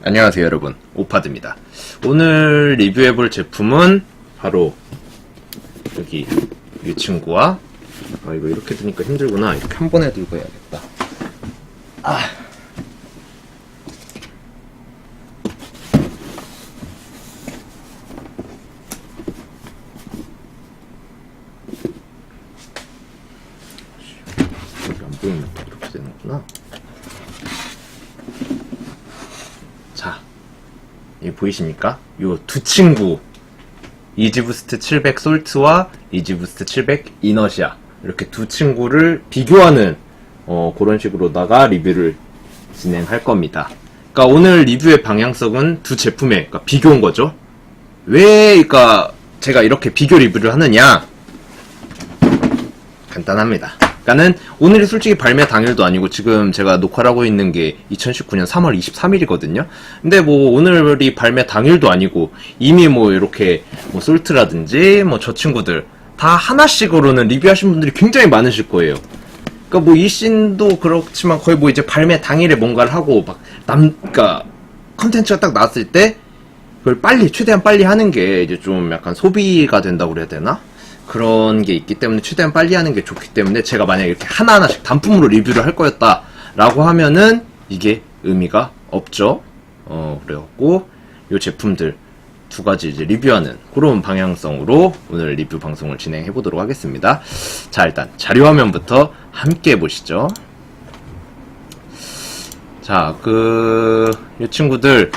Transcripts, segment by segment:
안녕하세요 여러분, 오파드입니다. 오늘 리뷰해볼 제품은 바로 여기 이 친구와 이거 이렇게 드니까 힘들구나. 이렇게 한 번에 들고 해야겠다. 여기 안 보이면 또 이렇게 되는구나. 자, 이 보이십니까? 요 두 친구, 이지부스트 700 솔트와 이지부스트 700 이너시아, 이렇게 두 친구를 비교하는 그런 식으로다가 리뷰를 진행할 겁니다. 그러니까 오늘 리뷰의 방향성은 두 제품의 그러니까 비교인 거죠. 왜 그러니까 제가 이렇게 비교 리뷰를 하느냐? 간단합니다. 그러니까는 오늘이 솔직히 발매 당일도 아니고 지금 제가 녹화를 하고 있는 게 2019년 3월 23일이거든요. 근데 뭐 오늘이 발매 당일도 아니고 이미 뭐 이렇게 뭐 솔트라든지 뭐 저 친구들 다 하나씩으로는 리뷰하신 분들이 굉장히 많으실 거예요. 그러니까 뭐 이 씬도 그렇지만 거의 뭐 이제 발매 당일에 뭔가를 하고 막 그러니까 컨텐츠가 딱 나왔을 때 그걸 빨리 최대한 빨리 하는 게 이제 좀 약간 소비가 된다고 그래야 되나? 그런 게 있기 때문에 최대한 빨리 하는 게 좋기 때문에 제가 만약에 이렇게 하나하나씩 단품으로 리뷰를 할 거였다 라고 하면은 이게 의미가 없죠. 그래갖고 요 제품들 두 가지 이제 리뷰하는 그런 방향성으로 오늘 리뷰 방송을 진행해 보도록 하겠습니다. 자, 일단 자료 화면부터 함께 해보시죠. 자, 요 친구들가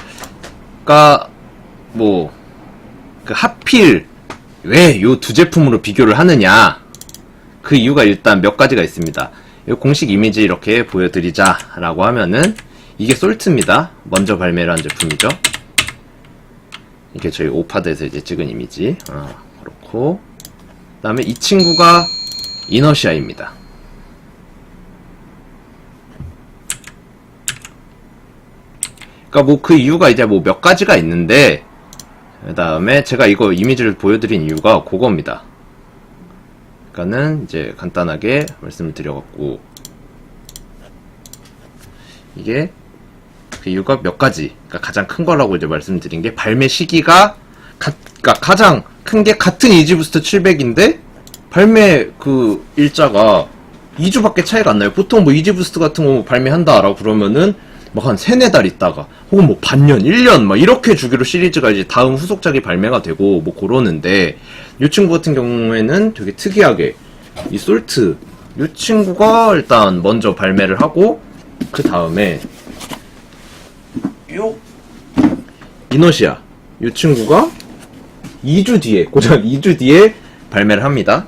뭐 하필 왜 요 두 제품으로 비교를 하느냐, 그 이유가 일단 몇 가지가 있습니다. 요 공식 이미지 이렇게 보여드리자 라고 하면은 이게 솔트입니다. 먼저 발매를 한 제품이죠. 이게 저희 오파드에서 이제 찍은 이미지. 그렇고 그 다음에 이 친구가 이너시아입니다. 그러니까 뭐 그 이유가 이제 뭐 몇 가지가 있는데, 그 다음에 제가 이거 이미지를 보여드린 이유가 그겁니다. 그러니까는 이제 간단하게 말씀을 드려갖고 이게 그 이유가 몇 가지. 그러니까 가장 큰 거라고 이제 말씀드린 게 발매 시기가 그러니까 가장 큰 게 같은 이지부스트 700인데 발매 그 일자가 2주밖에 차이가 안 나요. 보통 뭐 이지부스트 같은 거 발매한다라고 그러면은 막 한 3-4달 있다가 혹은 뭐 반년, 1년 막 이렇게 주기로 시리즈가 이제 다음 후속작이 발매가 되고 뭐 그러는데, 이 친구 같은 경우에는 되게 특이하게 이 솔트 이 친구가 일단 먼저 발매를 하고 그 다음에 요 이너시아 이 친구가 2주 뒤에 고작 2주 뒤에 발매를 합니다.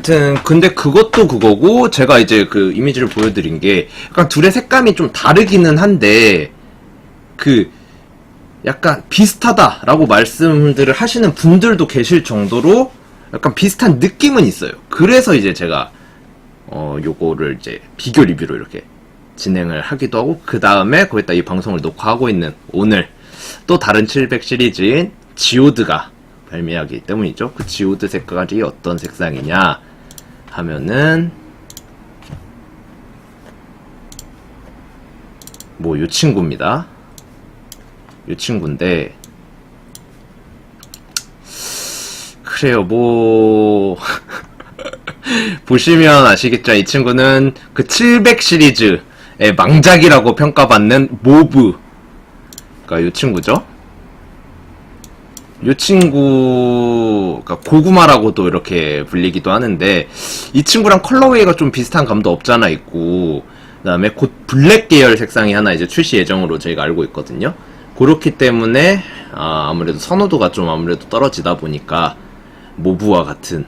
하여튼 근데 그것도 그거고, 제가 이제 그 이미지를 보여드린 게 약간 둘의 색감이 좀 다르기는 한데 그 약간 비슷하다라고 말씀들을 하시는 분들도 계실 정도로 약간 비슷한 느낌은 있어요. 그래서 이제 제가 요거를 이제 비교 리뷰로 이렇게 진행을 하기도 하고, 그 다음에 거기다 이 방송을 녹화하고 있는 오늘 또 다른 700 시리즈인 지오드가 발매하기 때문이죠. 그 지오드 색깔이 어떤 색상이냐 하면은 뭐 요 친구입니다. 요 친구인데 그래요 뭐 보시면 아시겠죠. 이 친구는 그 700 시리즈의 망작이라고 평가받는 모브, 그러니까 요 친구죠. 이 친구, 그러니까 고구마라고도 이렇게 불리기도 하는데, 이 친구랑 컬러웨이가 좀 비슷한 감도 없잖아 있고, 그 다음에 곧 블랙 계열 색상이 하나 이제 출시 예정으로 저희가 알고 있거든요. 그렇기 때문에 아무래도 선호도가 좀 아무래도 떨어지다 보니까 모브와 같은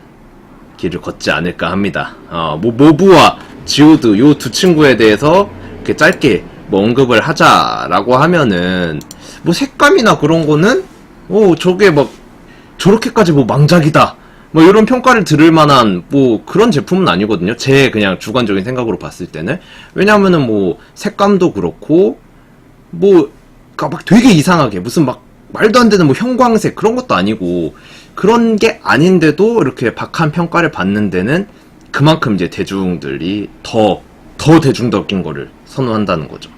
길을 걷지 않을까 합니다. 뭐 모브와 지오드 요 두 친구에 대해서 이렇게 짧게 뭐 언급을 하자라고 하면은 뭐 색감이나 그런 거는 저게 막 저렇게까지 뭐 망작이다 뭐 이런 평가를 들을 만한 뭐 그런 제품은 아니거든요. 제 그냥 주관적인 생각으로 봤을 때는. 왜냐면은 뭐 색감도 그렇고 뭐 그러니까 막 되게 이상하게 무슨 막 말도 안 되는 뭐 형광색 그런 것도 아니고, 그런 게 아닌데도 이렇게 박한 평가를 받는 데는 그만큼 이제 대중들이 더 대중적인 거를 선호한다는 거죠.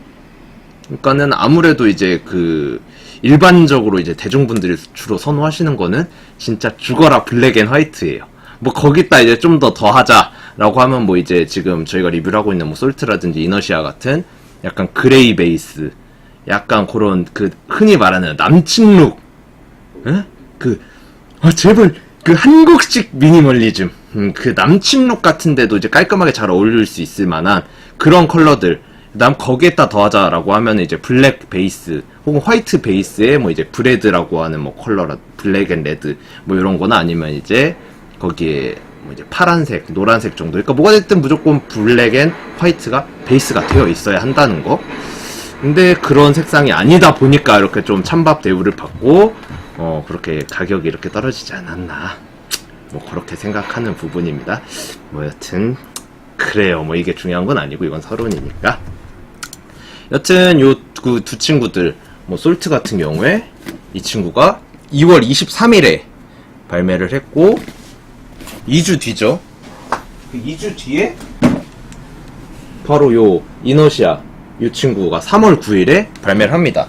그러니까는 아무래도 이제 그 일반적으로 이제 대중분들이 주로 선호하시는 거는 진짜 죽어라 블랙 앤 화이트예요. 뭐 거기다 이제 좀 더 더하자라고 하면 뭐 이제 지금 저희가 리뷰를 하고 있는 뭐 솔트라든지 이너시아 같은 약간 그레이 베이스, 약간 그런 그 흔히 말하는 남친룩, 응? 제발 그 한국식 미니멀리즘, 그 남친룩 같은데도 이제 깔끔하게 잘 어울릴 수 있을 만한 그런 컬러들. 그다음 거기에다 더하자라고 하면 이제 블랙 베이스 혹은 화이트 베이스에 뭐 이제 브레드라고 하는 뭐 컬러라 블랙 앤 레드 뭐 이런 거나 아니면 이제 거기에 뭐 이제 파란색, 노란색 정도. 그러니까 뭐가 됐든 무조건 블랙 앤 화이트가 베이스가 되어 있어야 한다는 거. 근데 그런 색상이 아니다 보니까 이렇게 좀 찬밥 대우를 받고 그렇게 가격이 이렇게 떨어지지 않았나. 뭐 그렇게 생각하는 부분입니다. 뭐 여튼 그래요. 뭐 이게 중요한 건 아니고 이건 서론이니까. 여튼 요 그 두 친구들 뭐 솔트 같은 경우에 이 친구가 2월 23일에 발매를 했고 2주 뒤죠. 2주 뒤에 바로 요 이너시아 이 친구가 3월 9일에 발매를 합니다.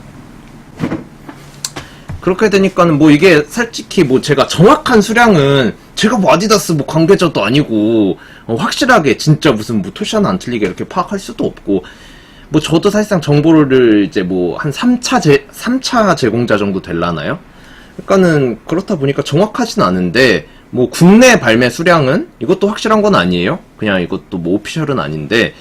그렇게 되니까는 뭐 이게 솔직히 뭐 제가 정확한 수량은 제가 뭐 아디다스 뭐 관계자도 아니고 확실하게 진짜 무슨 뭐 토시 하나 안 틀리게 이렇게 파악할 수도 없고 뭐 저도 사실상 정보를 이제 뭐 한 3차 제공자 정도 될라나요? 그러니까는 그렇다 보니까 정확하진 않은데 뭐 국내 발매 수량은 이것도 확실한 건 아니에요. 그냥 이것도 뭐 오피셜은 아닌데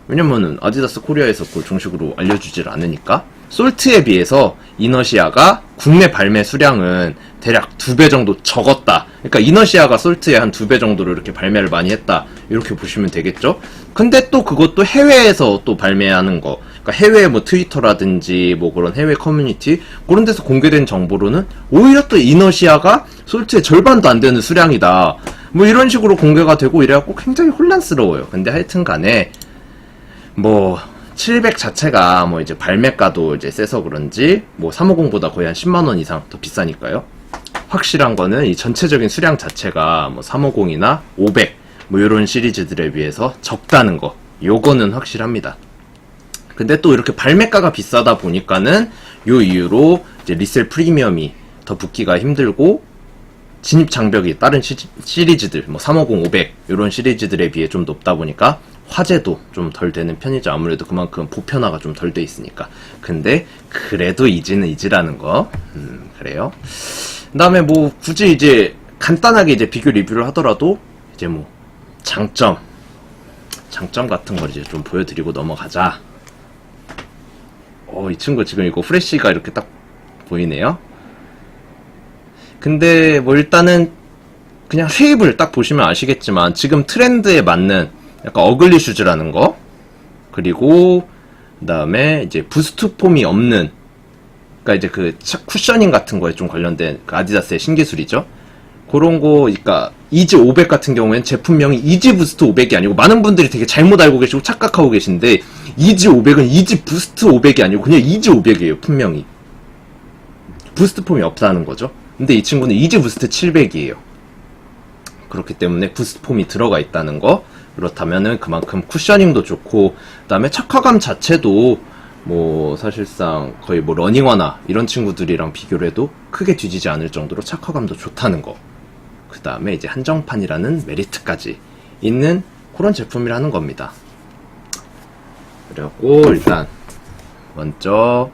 왜냐면은 아디다스 코리아에서 그걸 정식으로 알려주질 않으니까. 솔트에 비해서 이너시아가 국내 발매 수량은 대략 2배 정도 적었다. 그러니까 이너시아가 솔트에 한 2배 정도로 이렇게 발매를 많이 했다. 이렇게 보시면 되겠죠? 근데 또 그것도 해외에서 또 발매하는 거. 그러니까 해외 뭐 트위터라든지 뭐 그런 해외 커뮤니티 그런 데서 공개된 정보로는 오히려 또 이너시아가 솔트의 절반도 안 되는 수량이다. 뭐 이런 식으로 공개가 되고 이래갖고 굉장히 혼란스러워요. 근데 하여튼 간에 뭐 700 자체가 뭐 이제 발매가도 이제 세서 그런지 뭐 350보다 거의 한 10만원 이상 더 비싸니까요. 확실한 거는 이 전체적인 수량 자체가 뭐 350이나 500 뭐 요런 시리즈들에 비해서 적다는 거. 요거는 확실합니다. 근데 또 이렇게 발매가가 비싸다 보니까는 요 이유로 이제 리셀 프리미엄이 더 붙기가 힘들고 진입 장벽이 다른 시리즈들 뭐 350, 500 요런 시리즈들에 비해 좀 높다 보니까 화제도 좀 덜 되는 편이죠. 아무래도 그만큼 보편화가 좀 덜 돼 있으니까. 근데 그래도 이지는 이지라는 거. 그래요. 그 다음에 뭐 굳이 이제 간단하게 이제 비교 리뷰를 하더라도 이제 뭐 장점 같은 걸 이제 좀 보여드리고 넘어가자. 이 친구 지금 이거 프레쉬가 이렇게 딱 보이네요. 근데 뭐 일단은 그냥 쉐입을 딱 보시면 아시겠지만 지금 트렌드에 맞는 약간 어글리 슈즈라는 거, 그리고 그 다음에 이제 부스트 폼이 없는, 그러니까 이제 그 쿠셔닝 같은 거에 좀 관련된 그 아디다스의 신기술이죠. 그런 거. 그러니까 이지 500 같은 경우에는 제품명이 이지 부스트 500이 아니고 많은 분들이 되게 잘못 알고 계시고 착각하고 계신데 이지 500은 이지 부스트 500이 아니고 그냥 이지 500이에요. 분명히 부스트 폼이 없다는 거죠. 근데 이 친구는 이지 부스트 700이에요. 그렇기 때문에 부스트 폼이 들어가 있다는 거. 그렇다면은 그만큼 쿠셔닝도 좋고, 그 다음에 착화감 자체도 뭐 사실상 거의 뭐 러닝화나 이런 친구들이랑 비교를 해도 크게 뒤지지 않을 정도로 착화감도 좋다는 거. 그 다음에 이제 한정판이라는 메리트까지 있는 그런 제품이라는 겁니다. 그리고 일단 먼저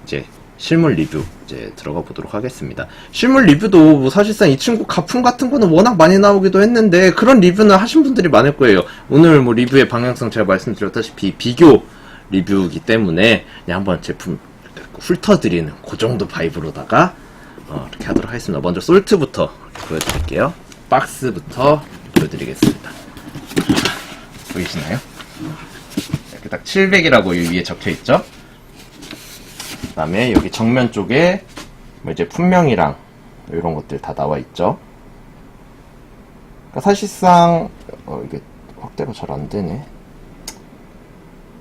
이제 실물 리뷰 이제 들어가 보도록 하겠습니다. 실물 리뷰도 뭐 사실상 이 친구 가품 같은 거는 워낙 많이 나오기도 했는데 그런 리뷰는 하신 분들이 많을 거예요. 오늘 뭐 리뷰의 방향성 제가 말씀드렸다시피 비교 리뷰이기 때문에 그냥 한번 제품 훑어드리는 그 정도 바이브로다가 이렇게 하도록 하겠습니다. 먼저 솔트부터 보여드릴게요. 박스부터 보여드리겠습니다. 보이시나요? 이렇게 딱 700이라고 위에 적혀있죠? 그 다음에 여기 정면 쪽에 뭐 이제 품명이랑 이런 것들 다 나와 있죠. 그러니까 사실상 이게 확대가 잘 안 되네.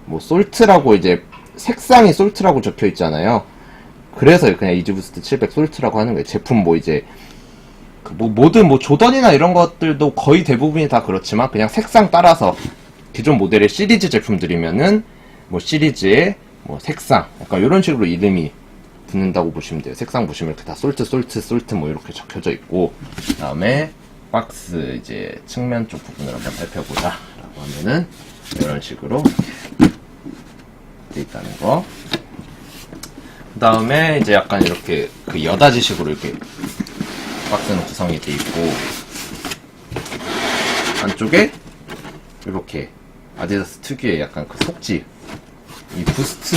뭐 솔트라고 이제 색상이 솔트라고 적혀 있잖아요. 그래서 그냥 이지부스트 700 솔트라고 하는 거예요. 제품 뭐 이제 뭐 모든 뭐 조던이나 이런 것들도 거의 대부분이 다 그렇지만 그냥 색상 따라서 기존 모델의 시리즈 제품들이면은 뭐 시리즈에 뭐 색상, 약간 이런 식으로 이름이 붙는다고 보시면 돼요. 색상 보시면 이렇게 다 솔트 뭐 이렇게 적혀져 있고, 그 다음에 박스 이제 측면 쪽 부분을 한번 살펴보자 라고 하면은 이런 식으로 돼 있다는 거. 그 다음에 이제 약간 이렇게 그 여다지식으로 이렇게 박스는 구성이 돼 있고, 안쪽에 이렇게 아디다스 특유의 약간 그 속지, 이 부스트,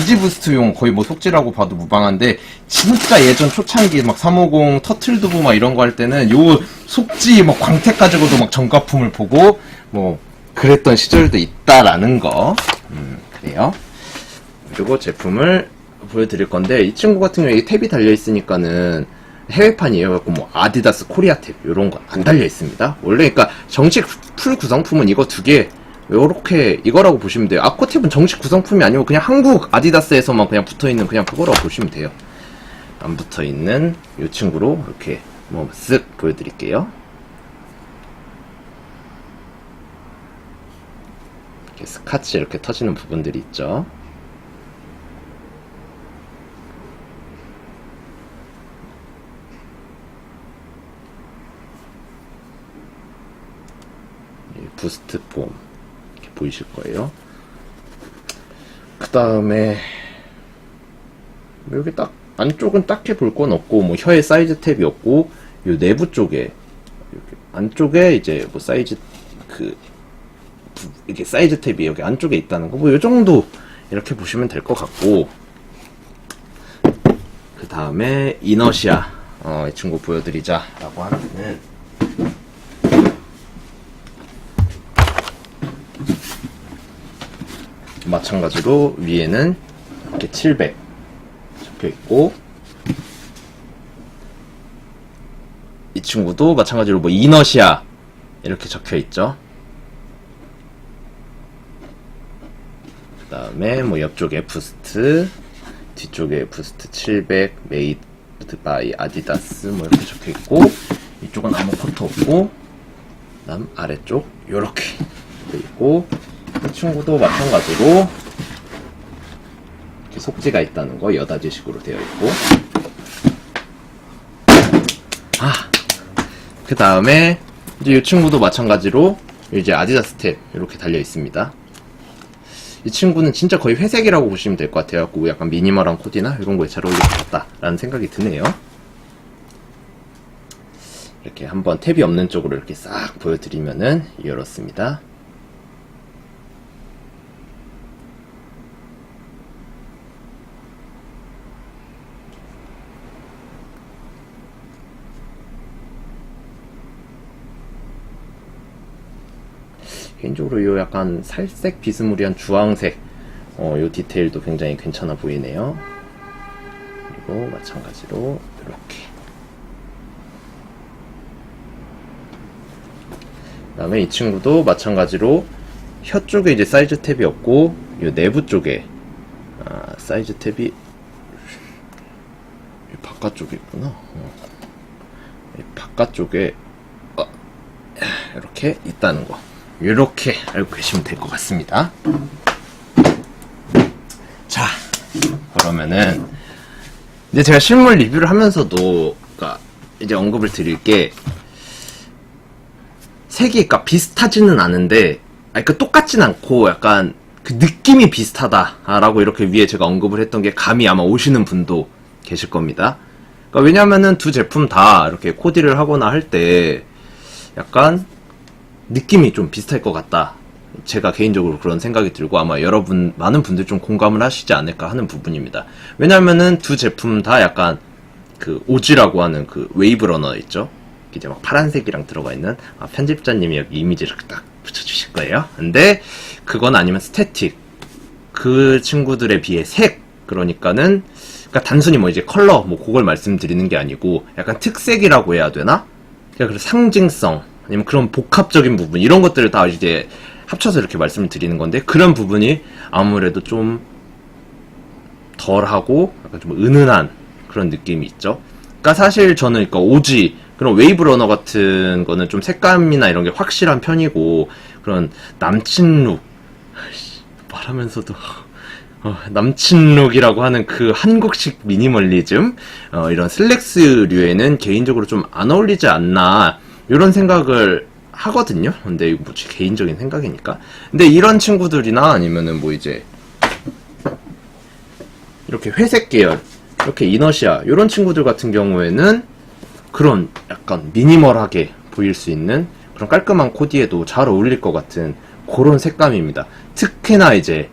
이지 부스트용 거의 뭐 속지라고 봐도 무방한데, 진짜 예전 초창기 막 350 터틀두부 막 이런 거 할 때는 요 속지 막 광택 가지고도 막 정가품을 보고 뭐 그랬던 시절도 있다라는 거. 그래요. 그리고 제품을 보여드릴 건데, 이 친구 같은 경우에 탭이 달려 있으니까는 해외판이에요. 그래서 뭐 아디다스 코리아 탭 이런 거 안 달려 있습니다. 원래 그러니까 정식 풀 구성품은 이거 두 개, 요렇게 이거라고 보시면 돼요. 아코탭은 정식 구성품이 아니고 그냥 한국 아디다스에서만 그냥 붙어있는 그냥 그거라고 보시면 돼요. 안 붙어있는 이 친구로 이렇게 뭐 쓱 보여드릴게요. 이렇게 스카치 이렇게 터지는 부분들이 있죠. 부스트 폼 이렇게 보이실 거예요. 그 다음에 여기 딱 안쪽은 딱히 볼 건 없고, 뭐 혀의 사이즈 탭이 없고, 요 내부 쪽에 이렇게 안쪽에 이제 뭐 사이즈 이렇게 사이즈 탭이 여기 안쪽에 있다는 거, 뭐 요 정도 이렇게 보시면 될 것 같고, 그 다음에 이너시아 이 친구 보여드리자라고 하면은, 마찬가지로 위에는 이렇게 700 적혀있고, 이 친구도 마찬가지로 뭐 이너시아 이렇게 적혀있죠. 그 다음에 뭐 옆쪽에 부스트, 뒤쪽에 부스트 700 메이드 바이 아디다스 뭐 이렇게 적혀있고, 이쪽은 아무 코트 없고, 그 다음 아래쪽 요렇게 되어있고, 이 친구도 마찬가지로 이렇게 속지가 있다는 거, 여다지식으로 되어 있고, 그 다음에 이제 이 친구도 마찬가지로 이제 아디다스 탭 이렇게 달려 있습니다. 이 친구는 진짜 거의 회색이라고 보시면 될 것 같아요. 약간 미니멀한 코디나 이런 거에 잘 어울릴 것 같다라는 생각이 드네요. 이렇게 한번 탭이 없는 쪽으로 이렇게 싹 보여드리면은 이렇습니다. 개인적으로 이 약간 살색 비스무리한 주황색 이 디테일도 굉장히 괜찮아 보이네요. 그리고 마찬가지로 이렇게, 그 다음에 이 친구도 마찬가지로 혀 쪽에 이제 사이즈 탭이 없고, 이 내부 쪽에 사이즈 탭이 바깥쪽에 있구나. 바깥쪽에 이렇게 있다는 거, 이렇게 알고 계시면 될 것 같습니다. 자, 그러면은 이제 제가 실물 리뷰를 하면서도 이제 언급을 드릴 게, 색이 비슷하지는 않은데, 똑같진 않고 약간 그 느낌이 비슷하다라고 이렇게 위에 제가 언급을 했던 게 감이 아마 오시는 분도 계실 겁니다. 왜냐면은 두 제품 다 이렇게 코디를 하거나 할 때 약간 느낌이 좀 비슷할 것 같다. 제가 개인적으로 그런 생각이 들고, 아마 많은 분들 좀 공감을 하시지 않을까 하는 부분입니다. 왜냐면은 두 제품 다 약간 그 오지라고 하는 그 웨이브 러너 있죠? 이제 막 파란색이랑 들어가 있는, 편집자님이 여기 이미지를 딱 붙여주실 거예요. 근데 그건 아니면 스태틱. 그 친구들에 비해 색. 그러니까 단순히 뭐 이제 컬러 뭐 그걸 말씀드리는 게 아니고, 약간 특색이라고 해야 되나? 그래서 상징성, 아니면 그런 복합적인 부분, 이런 것들을 다 이제 합쳐서 이렇게 말씀을 드리는 건데, 그런 부분이 아무래도 좀 덜하고 약간 좀 은은한 그런 느낌이 있죠. 사실 저는 오지, 그런 웨이브 러너 같은 거는 좀 색감이나 이런 게 확실한 편이고, 그런 남친 룩, 말하면서도 남친룩이라고 하는 그 한국식 미니멀리즘, 이런 슬랙스류에는 개인적으로 좀 안 어울리지 않나 이런 생각을 하거든요. 근데 이거 뭐 제 개인적인 생각이니까. 근데 이런 친구들이나 아니면은 뭐 이제 이렇게 회색 계열, 이렇게 이너시아 이런 친구들 같은 경우에는 그런 약간 미니멀하게 보일 수 있는 그런 깔끔한 코디에도 잘 어울릴 것 같은 그런 색감입니다. 특히나 이제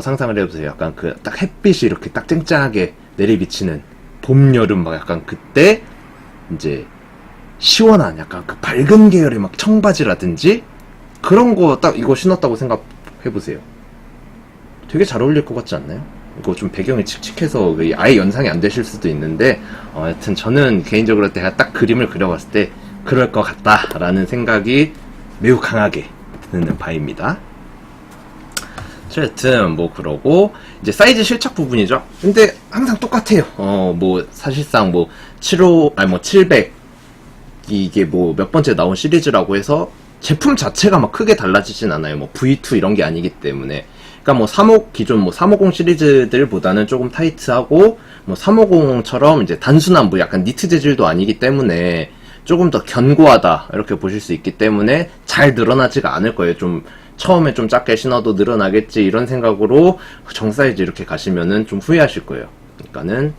상상을 해보세요. 약간 그 딱 햇빛이 이렇게 딱 쨍쨍하게 내리비치는 봄, 여름 막 약간 그때 이제 시원한 약간 그 밝은 계열의 막 청바지라든지 그런 거 딱 이거 신었다고 생각해보세요. 되게 잘 어울릴 것 같지 않나요? 이거 좀 배경이 칙칙해서 아예 연상이 안 되실 수도 있는데 하여튼 저는 개인적으로 내가 딱 그림을 그려봤을 때 그럴 것 같다라는 생각이 매우 강하게 드는 바입니다. 하여튼 뭐 그러고 이제 사이즈 실착 부분이죠. 근데 항상 똑같아요. 뭐 사실상 뭐 700 이게 뭐 몇 번째 나온 시리즈라고 해서 제품 자체가 막 크게 달라지진 않아요. 뭐 V2 이런 게 아니기 때문에. 그러니까 뭐 350 기존 뭐 350 시리즈들보다는 조금 타이트하고 뭐 350처럼 이제 단순한 뭐 약간 니트 재질도 아니기 때문에 조금 더 견고하다 이렇게 보실 수 있기 때문에 잘 늘어나지가 않을 거예요. 좀 처음에 좀 작게 신어도 늘어나겠지 이런 생각으로 정 사이즈 이렇게 가시면은 좀 후회하실 거예요. 그러니까는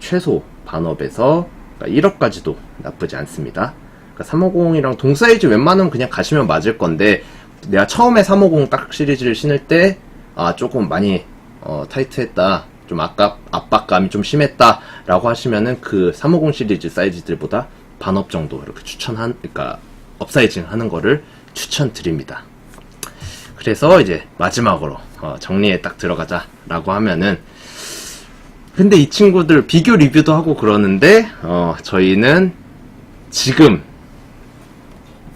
최소 반업에서 1업까지도 나쁘지 않습니다. 그러니까 350이랑 동 사이즈 웬만하면 그냥 가시면 맞을 건데 내가 처음에 350 딱 시리즈를 신을 때 조금 많이 타이트했다, 좀 압박감이 좀 심했다 라고 하시면은 그 350 시리즈 사이즈들보다 반업 정도 이렇게 그러니까 업사이징 하는 거를 추천드립니다. 그래서 이제 마지막으로 정리에 딱 들어가자 라고 하면은, 근데 이 친구들 비교 리뷰도 하고 그러는데 저희는 지금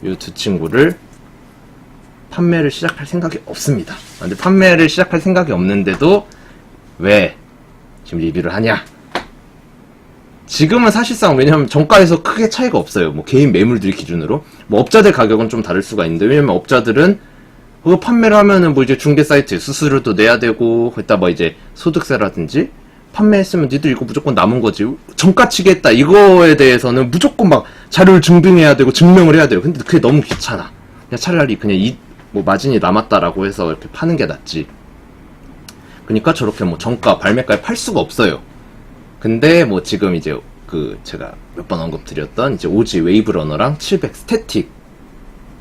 이 두 친구를 판매를 시작할 생각이 없습니다. 근데 판매를 시작할 생각이 없는데도 왜 지금 리뷰를 하냐? 지금은 사실상 왜냐면 정가에서 크게 차이가 없어요. 뭐 개인 매물들 기준으로 뭐 업자들 가격은 좀 다를 수가 있는데, 왜냐면 업자들은 그거 판매를 하면은 뭐 이제 중개 사이트 수수료도 내야 되고, 거기다 뭐 이제 소득세라든지 판매했으면 니들 이거 무조건 남은 거지. 정가 치겠다 이거에 대해서는 무조건 막 자료를 증빙해야 되고 증명을 해야 돼요. 근데 그게 너무 귀찮아. 그냥 차라리 그냥 뭐 마진이 남았다라고 해서 이렇게 파는 게 낫지. 그러니까 저렇게 뭐 정가 발매가에 팔 수가 없어요. 근데 뭐 지금 이제 그 제가 몇 번 언급드렸던 이제 오지 웨이브러너랑 700 스태틱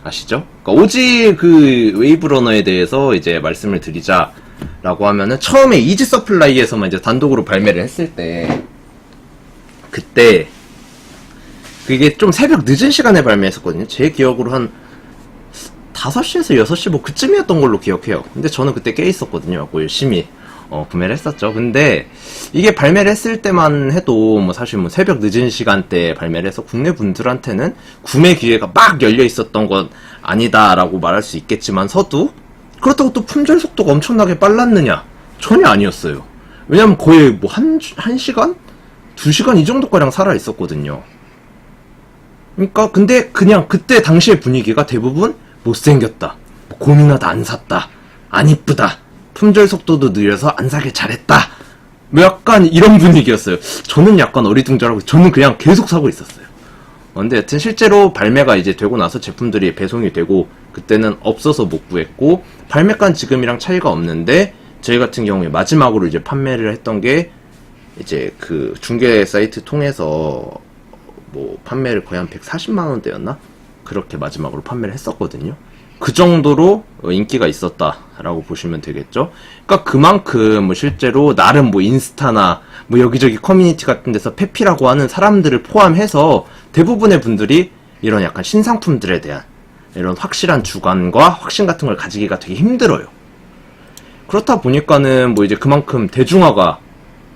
아시죠? 그러니까 오지 그 웨이브러너에 대해서 이제 말씀을 드리자라고 하면은, 처음에 이지 서플라이에서만 이제 단독으로 발매를 했을 때, 그때 그게 좀 새벽 늦은 시간에 발매했었거든요. 제 기억으로 한 5시에서 6시 뭐 그쯤이었던 걸로 기억해요. 근데 저는 그때 깨 있었거든요. 뭐 열심히 구매를 했었죠. 근데 이게 발매를 했을 때만 해도 뭐 사실 뭐 새벽 늦은 시간대에 발매를 해서 국내 분들한테는 구매 기회가 막 열려 있었던 건 아니다라고 말할 수 있겠지만서도, 그렇다고 또 품절 속도가 엄청나게 빨랐느냐? 전혀 아니었어요. 왜냐면 거의 뭐 한 시간? 2시간 이 정도가량 살아 있었거든요. 그러니까 근데 그냥 그때 당시의 분위기가 대부분 못생겼다, 고민하다 안 샀다, 안 이쁘다, 품절 속도도 느려서 안 사길 잘했다, 뭐 약간 이런 분위기였어요. 저는 약간 어리둥절하고 저는 그냥 계속 사고 있었어요. 근데 여튼 실제로 발매가 이제 되고 나서 제품들이 배송이 되고, 그때는 없어서 못 구했고, 발매가는 지금이랑 차이가 없는데, 저희 같은 경우에 마지막으로 이제 판매를 했던 게 이제 그 중개 사이트 통해서 뭐 판매를 거의 한 140만원대였나? 그렇게 마지막으로 판매를 했었거든요. 그 정도로 인기가 있었다라고 보시면 되겠죠. 그러니까 그만큼 뭐 실제로 나름 뭐 인스타나 뭐 여기저기 커뮤니티 같은 데서 페피라고 하는 사람들을 포함해서 대부분의 분들이 이런 약간 신상품들에 대한 이런 확실한 주관과 확신 같은 걸 가지기가 되게 힘들어요. 그렇다 보니까는 뭐 이제 그만큼 대중화가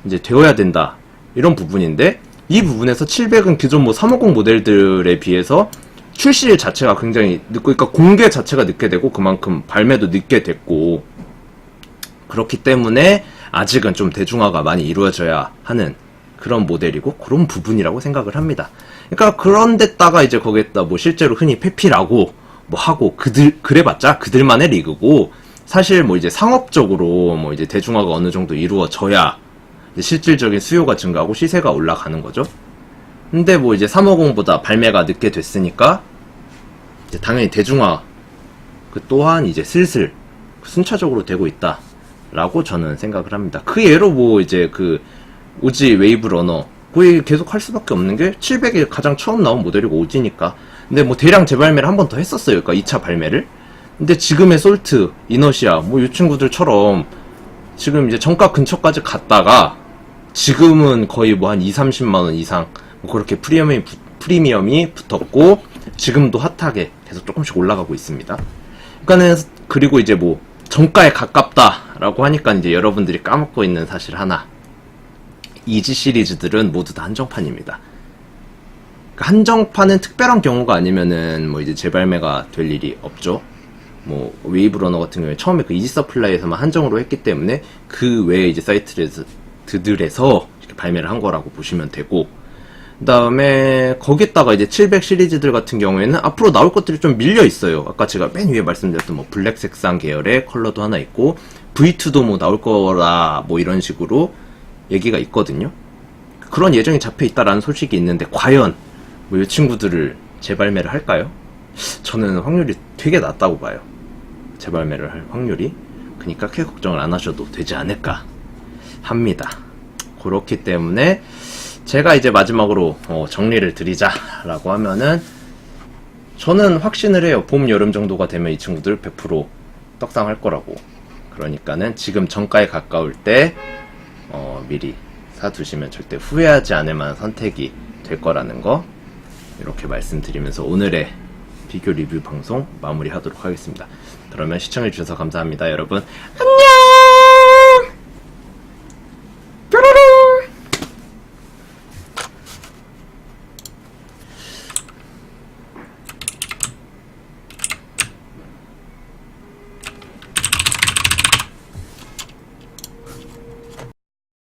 이제 되어야 된다, 이런 부분인데, 이 부분에서 700은 기존 뭐 350 모델들에 비해서 출시일 자체가 굉장히 늦고, 그러니까 공개 자체가 늦게 되고 그만큼 발매도 늦게 됐고, 그렇기 때문에 아직은 좀 대중화가 많이 이루어져야 하는 그런 모델이고 그런 부분이라고 생각을 합니다. 그러니까 그런 데다가 이제 거기에다 뭐 실제로 흔히 페피라고 뭐 하고 그래봤자 그들만의 리그고, 사실 뭐 이제 상업적으로 뭐 이제 대중화가 어느 정도 이루어져야 이제 실질적인 수요가 증가하고 시세가 올라가는 거죠. 근데 뭐 이제 350보다 발매가 늦게 됐으니까 이제 당연히 대중화 그 또한 이제 슬슬 순차적으로 되고 있다라고 저는 생각을 합니다. 그 예로 뭐 이제 그 오지 웨이브 러너 거의 계속 할 수밖에 없는 게 700이 가장 처음 나온 모델이고 오지니까. 근데 뭐 대량 재발매를 한 번 더 했었어요. 그러니까 2차 발매를. 근데 지금의 솔트, 이너시아 뭐 이 친구들처럼 지금 이제 정가 근처까지 갔다가 지금은 거의 뭐 한 2-30만원 이상 뭐 그렇게 프리미엄이 붙었고 지금도 핫하게 계속 조금씩 올라가고 있습니다. 그러니까는 그리고 이제 뭐 정가에 가깝다라고 하니까 이제 여러분들이 까먹고 있는 사실 하나. 이지 시리즈들은 모두 다 한정판입니다. 그러니까 한정판은 특별한 경우가 아니면은 뭐 이제 재발매가 될 일이 없죠. 뭐 웨이브 러너 같은 경우에 처음에 그 이지 서플라이에서만 한정으로 했기 때문에 그 외에 이제 사이트들에서 이렇게 발매를 한 거라고 보시면 되고, 그 다음에 거기다가 이제 700 시리즈들 같은 경우에는 앞으로 나올 것들이 좀 밀려 있어요. 아까 제가 맨 위에 말씀드렸던 뭐 블랙 색상 계열의 컬러도 하나 있고 V2도 뭐 나올 거라 뭐 이런 식으로 얘기가 있거든요. 그런 예정이 잡혀 있다라는 소식이 있는데 과연 뭐 이 친구들을 재발매를 할까요? 저는 확률이 되게 낮다고 봐요. 재발매를 할 확률이. 그러니까 크게 걱정을 안 하셔도 되지 않을까 합니다. 그렇기 때문에 제가 이제 마지막으로 정리를 드리자라고 하면은 저는 확신을 해요. 봄, 여름 정도가 되면 이 친구들 100% 떡상할 거라고. 그러니까는 지금 정가에 가까울 때 미리 사두시면 절대 후회하지 않을 만한 선택이 될 거라는 거 이렇게 말씀드리면서 오늘의 비교 리뷰 방송 마무리하도록 하겠습니다. 그러면 시청해주셔서 감사합니다. 여러분 안녕.